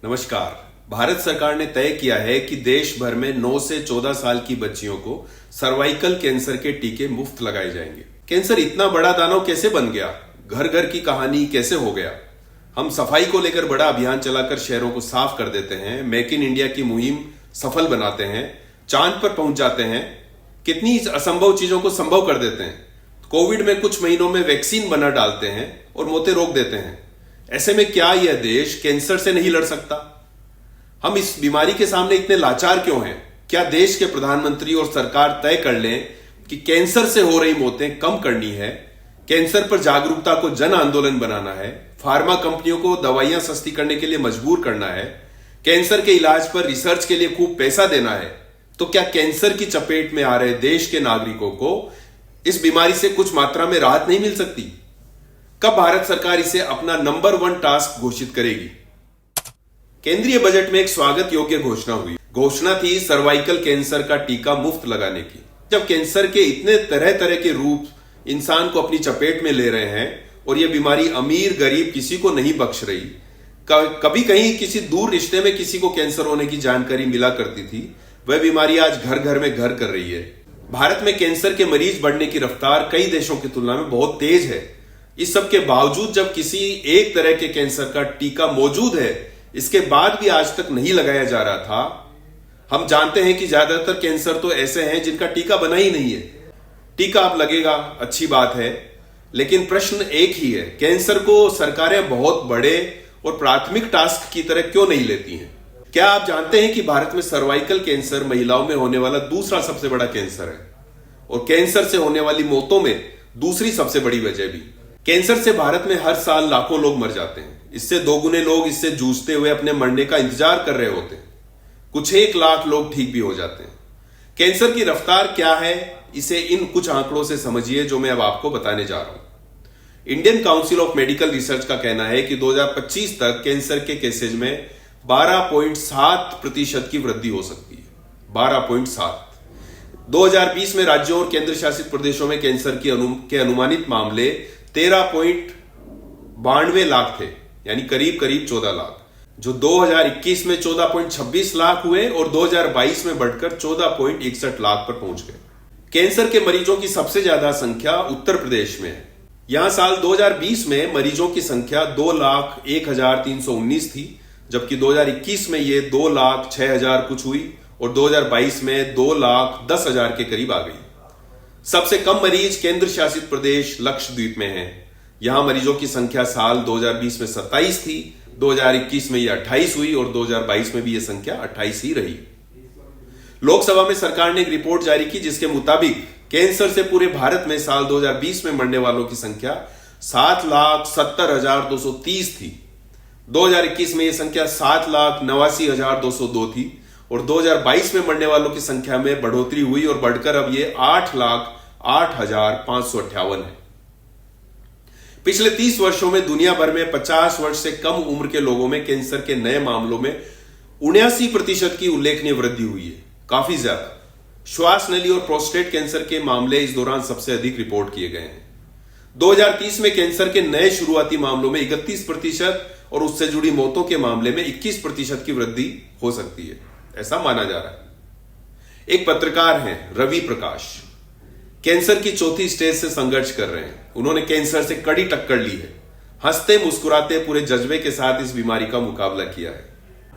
नमस्कार। भारत सरकार ने तय किया है कि देश भर में 9 से 14 साल की बच्चियों को सर्वाइकल कैंसर के टीके मुफ्त लगाए जाएंगे। कैंसर इतना बड़ा दानव कैसे बन गया? घर घर की कहानी कैसे हो गया? हम सफाई को लेकर बड़ा अभियान चलाकर शहरों को साफ कर देते हैं, मेक इन इंडिया की मुहिम सफल बनाते हैं, चांद पर पहुंच जाते हैं, कितनी असंभव चीजों को संभव कर देते हैं। कोविड में कुछ महीनों में वैक्सीन बना डालते हैं और मौतें रोक देते हैं। ऐसे में क्या यह देश कैंसर से नहीं लड़ सकता? हम इस बीमारी के सामने इतने लाचार क्यों हैं? क्या देश के प्रधानमंत्री और सरकार तय कर लें कि कैंसर से हो रही मौतें कम करनी है, कैंसर पर जागरूकता को जन आंदोलन बनाना है, फार्मा कंपनियों को दवाइयां सस्ती करने के लिए मजबूर करना है, कैंसर के इलाज पर रिसर्च के लिए खूब पैसा देना है, तो क्या कैंसर की चपेट में आ रहे देश के नागरिकों को इस बीमारी से कुछ मात्रा में राहत नहीं मिल सकती? कब भारत सरकार इसे अपना नंबर 1 टास्क घोषित करेगी? केंद्रीय बजट में एक स्वागत योग्य घोषणा हुई। घोषणा थी सर्वाइकल कैंसर का टीका मुफ्त लगाने की। जब कैंसर के इतने तरह तरह के रूप इंसान को अपनी चपेट में ले रहे हैं और यह बीमारी अमीर गरीब किसी को नहीं बख्श रही, कभी कहीं किसी दूर रिश्ते में किसी को कैंसर होने की जानकारी मिला करती थी, वह बीमारी आज घर घर में घर कर रही है। भारत में कैंसर के मरीज बढ़ने की रफ्तार कई देशों की तुलना में बहुत तेज है। इस सब के बावजूद जब किसी एक तरह के कैंसर का टीका मौजूद है, इसके बाद भी आज तक नहीं लगाया जा रहा था। हम जानते हैं कि ज्यादातर कैंसर तो ऐसे हैं जिनका टीका बना ही नहीं है। टीका अब लगेगा, अच्छी बात है, लेकिन प्रश्न एक ही है, कैंसर को सरकारें बहुत बड़े और प्राथमिक टास्क की तरह क्यों नहीं लेती हैं? क्या आप जानते हैं कि भारत में सर्वाइकल कैंसर महिलाओं में होने वाला दूसरा सबसे बड़ा कैंसर है और कैंसर से होने वाली मौतों में दूसरी सबसे बड़ी वजह भी। कैंसर से भारत में हर साल लाखों लोग मर जाते हैं। इससे 2 गुने लोग इससे जूझते हुए अपने मरने का इंतजार कर रहे होते हैं। कुछ 1 लाख लोग ठीक भी हो जाते हैं। कैंसर की रफ्तार क्या है, इसे इन कुछ आंकड़ों से समझिए जो मैं अब आपको बताने जा रहा हूं। Indian council of medical research का कहना है कि 2025 तक कैंसर के केसेज में 12.7% की वृद्धि हो सकती है। 12.7। 2020 में राज्यों और केंद्र शासित प्रदेशों में कैंसर के अनुमानित मामले 13.92 लाख थे, यानी करीब करीब 14 लाख, जो 2021 में 14.26 लाख हुए और 2022 में बढ़कर 14.61 लाख पर पहुंच गए। कैंसर के मरीजों की सबसे ज्यादा संख्या उत्तर प्रदेश में है। यहां साल 2020 में मरीजों की संख्या 2,01,319 थी, जबकि 2021 में ये 2,06,000 कुछ हुई और 2022 में 2,10,000 के करीब आ गई। सबसे कम मरीज केंद्र शासित प्रदेश लक्षद्वीप में हैं। यहां मरीजों की संख्या साल 2020 में 27 थी, 2021 में यह 28 हुई और 2022 में भी यह संख्या 28 ही रही। लोकसभा में सरकार ने एक रिपोर्ट जारी की जिसके मुताबिक कैंसर से पूरे भारत में साल 2020 में मरने वालों की संख्या 7,70,230 थी। 2021 में यह संख्या 7,89,202 थी और 2022 में मरने वालों की संख्या में बढ़ोतरी हुई और बढ़कर अब यह 8,08,558 है। पिछले 30 वर्षों में दुनिया भर में 50 वर्ष से कम उम्र के लोगों में कैंसर के नए मामलों में 79% की उल्लेखनीय वृद्धि हुई है, काफी ज्यादा। श्वास नली और प्रोस्टेट कैंसर के मामले इस दौरान सबसे अधिक रिपोर्ट किए गए हैं। 2030 में कैंसर के नए शुरुआती मामलों में 31% और उससे जुड़ी मौतों के मामले में 21% की वृद्धि हो सकती है, ऐसा माना जा रहा है। एक पत्रकार हैं रवि प्रकाश, कैंसर की 4थी स्टेज से संघर्ष कर रहे हैं। उन्होंने कैंसर से कड़ी टक्कर ली है। हंसते मुस्कुराते पूरे जज्बे के साथ इस बीमारी का मुकाबला किया है।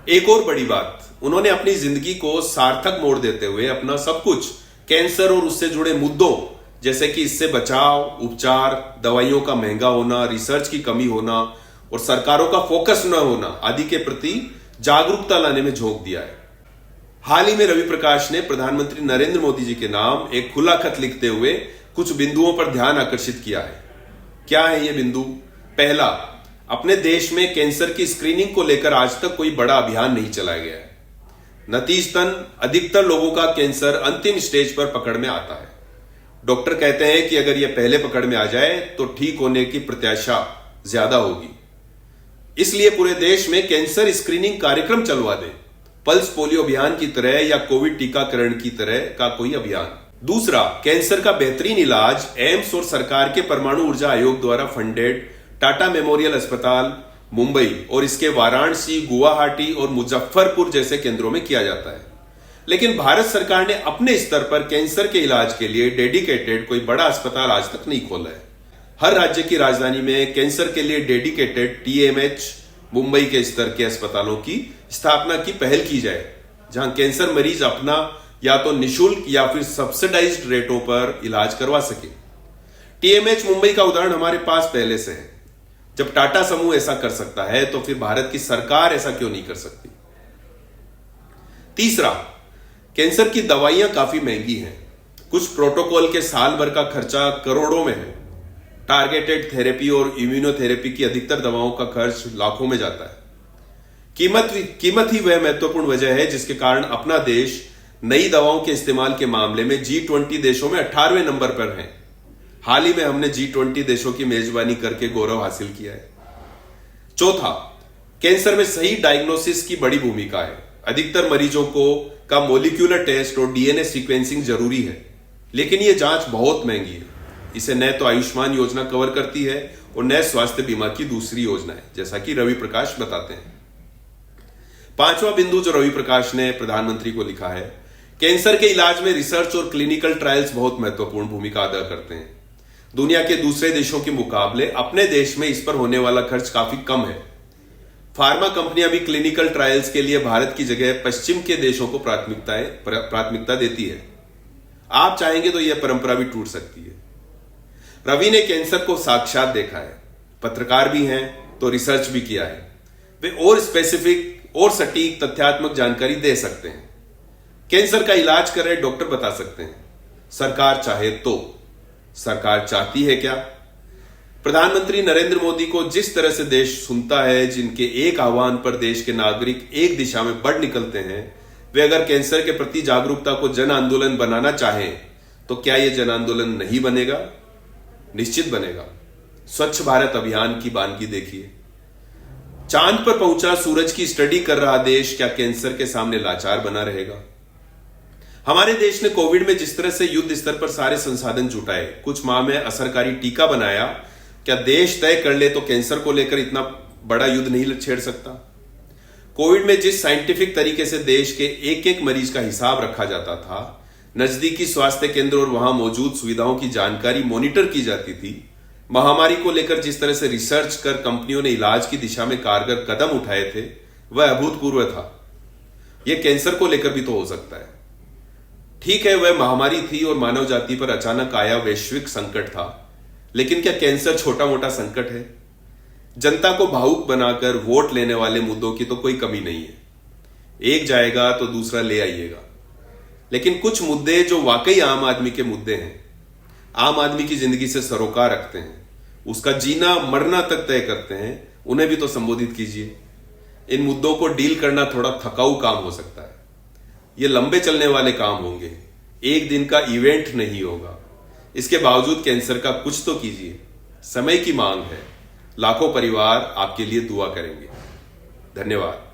एक और बड़ी बात, उन्होंने अपनी जिंदगी को सार्थक मोड़ देते हुए अपना सब कुछ कैंसर और उससे जुड़े मुद्दों जैसे कि इससे बचाव, उपचार, दवाइयों का महंगा होना, रिसर्च की कमी होना और सरकारों का फोकस न होना आदि के प्रति जागरूकता लाने में झोंक दिया है। हाल ही में रवि प्रकाश ने प्रधानमंत्री नरेंद्र मोदी जी के नाम एक खुला खत लिखते हुए कुछ बिंदुओं पर ध्यान आकर्षित किया है। क्या है ये बिंदु? पहला, अपने देश में कैंसर की स्क्रीनिंग को लेकर आज तक कोई बड़ा अभियान नहीं चलाया गया है। नतीजतन अधिकतर लोगों का कैंसर अंतिम स्टेज पर पकड़ में आता है। डॉक्टर कहते हैं कि अगर यह पहले पकड़ में आ जाए तो ठीक होने की प्रत्याशा ज्यादा होगी। इसलिए पूरे देश में कैंसर स्क्रीनिंग कार्यक्रम चलवा दें, पल्स पोलियो अभियान की तरह या कोविड टीकाकरण की तरह का कोई अभियान। दूसरा, कैंसर का बेहतरीन इलाज एम्स और सरकार के परमाणु ऊर्जा आयोग द्वारा फंडेड टाटा मेमोरियल अस्पताल मुंबई और इसके वाराणसी, गुवाहाटी और मुजफ्फरपुर जैसे केंद्रों में किया जाता है। लेकिन भारत सरकार ने अपने स्तर पर कैंसर के इलाज के लिए डेडिकेटेड कोई बड़ा अस्पताल आज तक नहीं खोला है। हर राज्य की राजधानी में कैंसर के लिए डेडिकेटेड टीएमएच मुंबई के स्तर के अस्पतालों की स्थापना की पहल की जाए, जहां कैंसर मरीज अपना या तो निशुल्क या फिर सब्सिडाइज्ड रेटों पर इलाज करवा सके। टीएमएच मुंबई का उदाहरण हमारे पास पहले से है। जब टाटा समूह ऐसा कर सकता है तो फिर भारत की सरकार ऐसा क्यों नहीं कर सकती? तीसरा, कैंसर की दवाइयां काफी महंगी हैं। कुछ प्रोटोकॉल के साल भर का खर्चा करोड़ों में है। टारगेटेड थेरेपी और इम्यूनोथेरेपी की अधिकतर दवाओं का खर्च लाखों में जाता है। कीमत ही वह महत्वपूर्ण वजह है जिसके कारण अपना देश नई दवाओं के इस्तेमाल के मामले में G20 देशों में 18वें नंबर पर है। हाल ही में हमने G20 देशों की मेजबानी करके गौरव हासिल किया है। चौथा, कैंसर में सही डायग्नोसिस की बड़ी भूमिका है। अधिकतर मरीजों का मोलिक्यूलर टेस्ट और डीएनए सीक्वेंसिंग जरूरी है, लेकिन यह जांच बहुत महंगी है। इसे न तो आयुष्मान योजना कवर करती है और न स्वास्थ्य बीमा की दूसरी योजना है, जैसा कि रवि प्रकाश बताते हैं। पांचवा बिंदु जो रवि प्रकाश ने प्रधानमंत्री को लिखा है, कैंसर के इलाज में रिसर्च और क्लिनिकल ट्रायल्स बहुत महत्वपूर्ण भूमिका अदा करते हैं। दुनिया के दूसरे देशों के मुकाबले अपने देश में इस पर होने वाला खर्च काफी कम है। फार्मा कंपनियां भी क्लिनिकल ट्रायल्स के लिए भारत की जगह पश्चिम के देशों को प्राथमिकता देती है। आप चाहेंगे तो यह परंपरा भी टूट सकती है। रवि ने कैंसर को साक्षात देखा है, पत्रकार भी हैं तो रिसर्च भी किया है। वे और स्पेसिफिक और सटीक तथ्यात्मक जानकारी दे सकते हैं। कैंसर का इलाज कर रहे डॉक्टर बता सकते हैं। सरकार चाहे तो। सरकार चाहती है क्या? प्रधानमंत्री नरेंद्र मोदी को जिस तरह से देश सुनता है, जिनके एक आह्वान पर देश के नागरिक एक दिशा में बढ़ निकलते हैं, वे अगर कैंसर के प्रति जागरूकता को जन आंदोलन बनाना चाहें तो क्या यह जन आंदोलन नहीं बनेगा? निश्चित बनेगा। स्वच्छ भारत अभियान की बानगी देखिए। चांद पर पहुंचा सूरज की स्टडी कर रहा देश क्या कैंसर के सामने लाचार बना रहेगा? हमारे देश ने कोविड में जिस तरह से युद्ध स्तर पर सारे संसाधन जुटाए, कुछ माह में असरकारी टीका बनाया, क्या देश तय कर ले तो कैंसर को लेकर इतना बड़ा युद्ध नहीं छेड़ सकता? कोविड में जिस साइंटिफिक तरीके से देश के एक एक मरीज का हिसाब रखा जाता था, नजदीकी स्वास्थ्य केंद्र और वहां मौजूद सुविधाओं की जानकारी मॉनिटर की जाती थी, महामारी को लेकर जिस तरह से रिसर्च कर कंपनियों ने इलाज की दिशा में कारगर कदम उठाए थे, वह अभूतपूर्व था। यह कैंसर को लेकर भी तो हो सकता है। ठीक है, वह महामारी थी और मानव जाति पर अचानक आया वैश्विक संकट था, लेकिन क्या कैंसर छोटा मोटा संकट है? जनता को भावुक बनाकर वोट लेने वाले मुद्दों की तो कोई कमी नहीं है। एक जाएगा तो दूसरा ले आइएगा। लेकिन कुछ मुद्दे जो वाकई आम आदमी के मुद्दे हैं, आम आदमी की जिंदगी से सरोकार रखते हैं, उसका जीना मरना तक तय करते हैं, उन्हें भी तो संबोधित कीजिए। इन मुद्दों को डील करना थोड़ा थकाऊ काम हो सकता है। ये लंबे चलने वाले काम होंगे, एक दिन का इवेंट नहीं होगा। इसके बावजूद कैंसर का कुछ तो कीजिए। समय की मांग है। लाखों परिवार आपके लिए दुआ करेंगे। धन्यवाद।